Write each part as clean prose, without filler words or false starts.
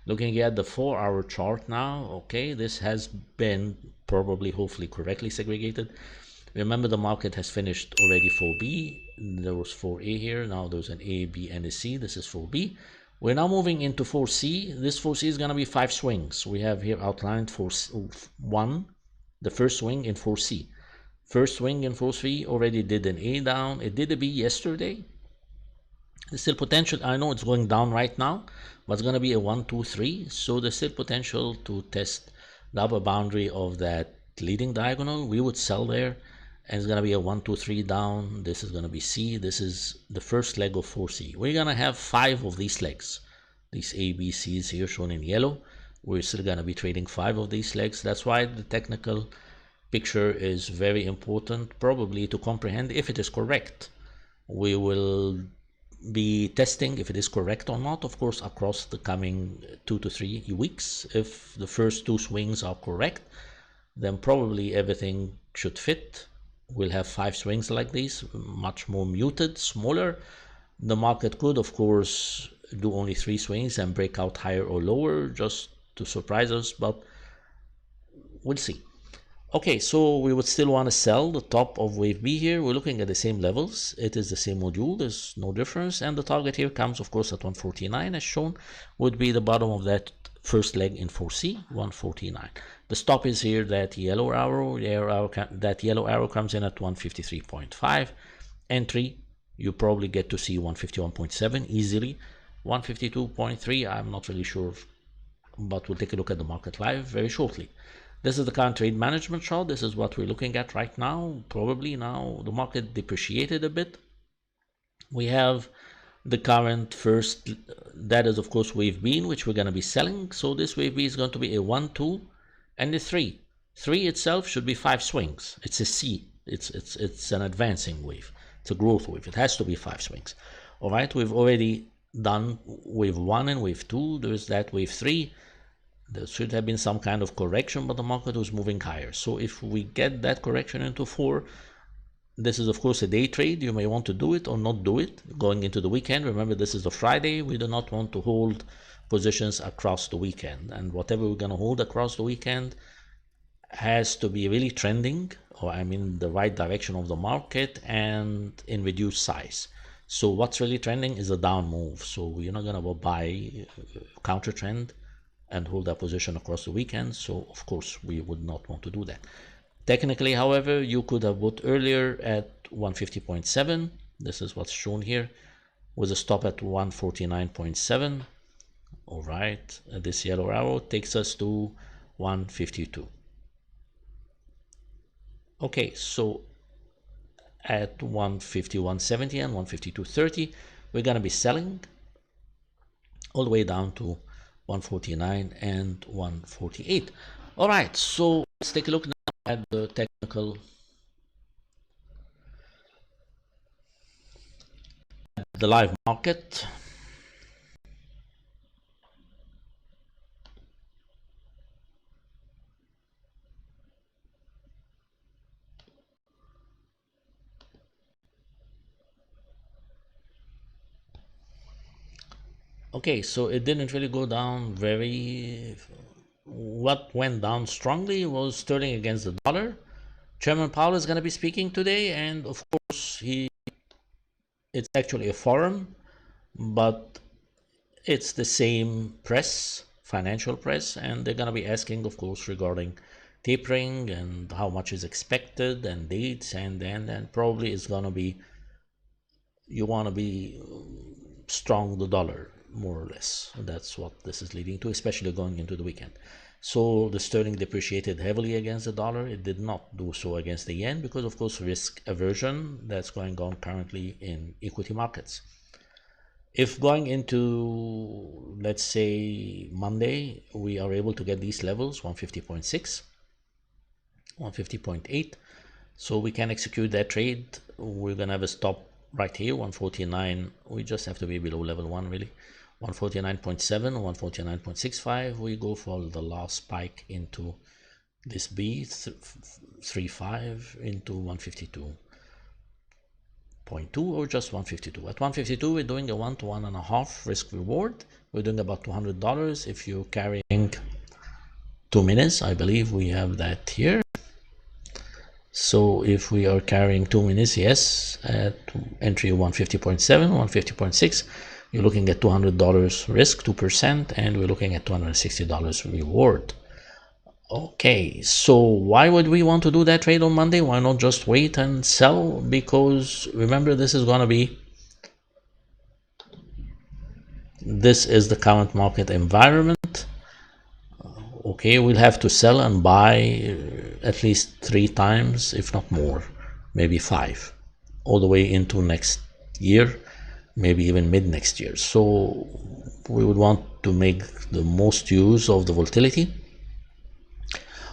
Looking at the 4-hour chart now, okay, this has been probably, hopefully correctly segregated. Remember, the market has finished already 4B. There was 4A here. Now there's an A, B, and a C. This is 4B. We're now moving into 4C. This 4C is going to be 5 swings. We have here outlined for 1, the first swing in 4C. First swing in 4C already did an A down. It did a B yesterday. There's still potential. I know it's going down right now, but it's going to be a 1, 2, 3. So there's still potential to test the upper boundary of that leading diagonal. We would sell there, and it's going to be a 1, 2, 3 down. This is going to be C. This is the first leg of 4C. We're going to have 5 of these legs. These A, B, C's here shown in yellow. We're still going to be trading 5 of these legs. That's why the technical picture is very important, probably to comprehend if it is correct. We will be testing if it is correct or not, of course, across the coming 2 to 3 weeks. If the first 2 swings are correct, then probably everything should fit. We'll have 5 swings like these, much more muted, smaller. The market could, of course, do only 3 swings and break out higher or lower just to surprise us, but we'll see. Okay, so we would still want to sell the top of wave B here. We're looking at the same levels. It is the same module. There's no difference. And the target here comes, of course, at 149 as shown, would be the bottom of that first leg in 4C, 149. The stop is here, that yellow arrow. That yellow arrow comes in at 153.5. Entry, you probably get to see 151.7 easily. 152.3, I'm not really sure, but we'll take a look at the market live very shortly. This is the current trade management chart. This is what we're looking at right now. Probably now the market depreciated a bit. We have the current first, that is of course wave B, in which we're going to be selling. So this wave B is going to be a 1, 2, and a 3. 3 itself should be 5 swings. It's a C. It's an advancing wave. It's a growth wave. It has to be 5 swings. All right, we've already done wave 1 and wave 2. There's that wave 3. There should have been some kind of correction, but the market was moving higher. So if we get that correction into 4, this is of course a day trade. You may want to do it or not do it going into the weekend. Remember, this is a Friday. We do not want to hold positions across the weekend, and whatever we're going to hold across the weekend has to be really trending, or I mean the right direction of the market, and in reduced size. So what's really trending is a down move. So we're not going to go buy counter trend and hold that position across the weekend. So of course we would not want to do that. Technically, however, you could have bought earlier at 150.7. This is what's shown here, with a stop at 149.7. all right, this yellow arrow takes us to 152. okay, so at 151.70 and 152.30 we're going to be selling all the way down to 149 and 148. All right, so let's take a look now at the technical, the live market. Okay, so it didn't really go down very. What went down strongly was sterling against the dollar. Chairman Powell is going to be speaking today, and of course it's actually a forum, but it's the same press, financial press, and they're going to be asking, of course, regarding tapering and how much is expected and dates, and probably it's going to be, you want to be strong the dollar, more or less. That's what this is leading to, especially going into the weekend. So the sterling depreciated heavily against the dollar. It did not do so against the yen because, of course, risk aversion that's going on currently in equity markets. If going into, let's say, Monday, we are able to get these levels, 150.6, 150.8, so we can execute that trade. We're going to have a stop right here, 149. We just have to be below level 1, really. 149.7, 149.65. We go for the last spike into this B, 35 into 152. 0.2 or just 152. At 152 we're doing a 1 to 1.5 risk reward. We're doing about $200 if you're carrying 2 minutes. I believe we have that here. So if we are carrying 2 minutes, yes, at entry 150.7, 150.6, you're looking at $200 risk, 2%, and we're looking at $260 reward. Okay, so why would we want to do that trade on Monday? Why not just wait and sell? Because remember, this is the current market environment. Okay, we'll have to sell and buy at least 3 times, if not more, maybe 5, all the way into next year, maybe even mid next year. So we would want to make the most use of the volatility.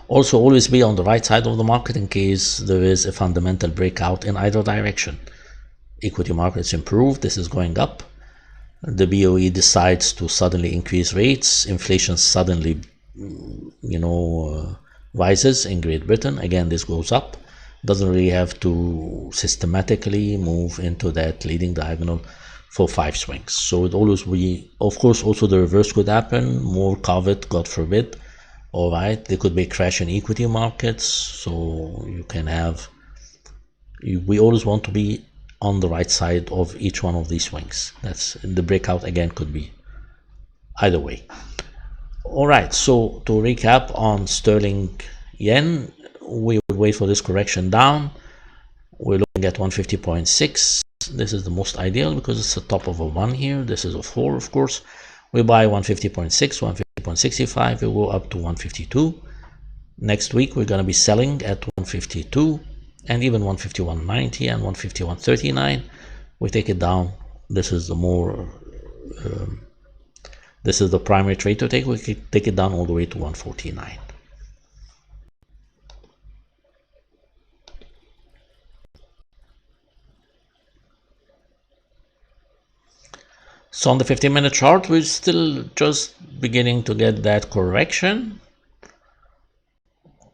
Also, always be on the right side of the market in case there is a fundamental breakout in either direction. Equity markets improve, this is going up. The BOE decides to suddenly increase rates, inflation suddenly rises in Great Britain, again this goes up. Doesn't really have to systematically move into that leading diagonal for 5 swings. So it always be, of course, also the reverse could happen, more COVID, God forbid. All right, there could be a crash in equity markets, so you can have, we always want to be on the right side of each one of these swings. That's the breakout, again, could be either way. All right, so to recap on sterling yen, we would wait for this correction down. We're looking at 150.6. This is the most ideal because it's the top of a 1 here. This is a 4, of course. We buy 150.6, 150.65. We go up to 152. Next week we're going to be selling at 152 and even 151.90 and 151.39. We take it down. This is the more this is the primary trade to take. We can take it down all the way to 149. So on the 15-minute chart, we're still just beginning to get that correction.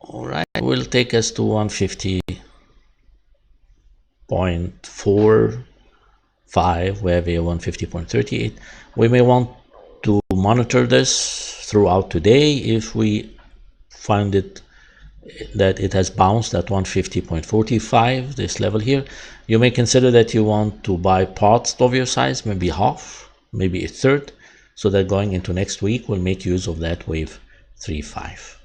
All right, will take us to 150.45, where we are 150.38. We may want to monitor this throughout today. If we find it that it has bounced at 150.45, this level here, you may consider that you want to buy parts of your size, maybe half, maybe a third, so that going into next week we'll make use of that wave 3-5.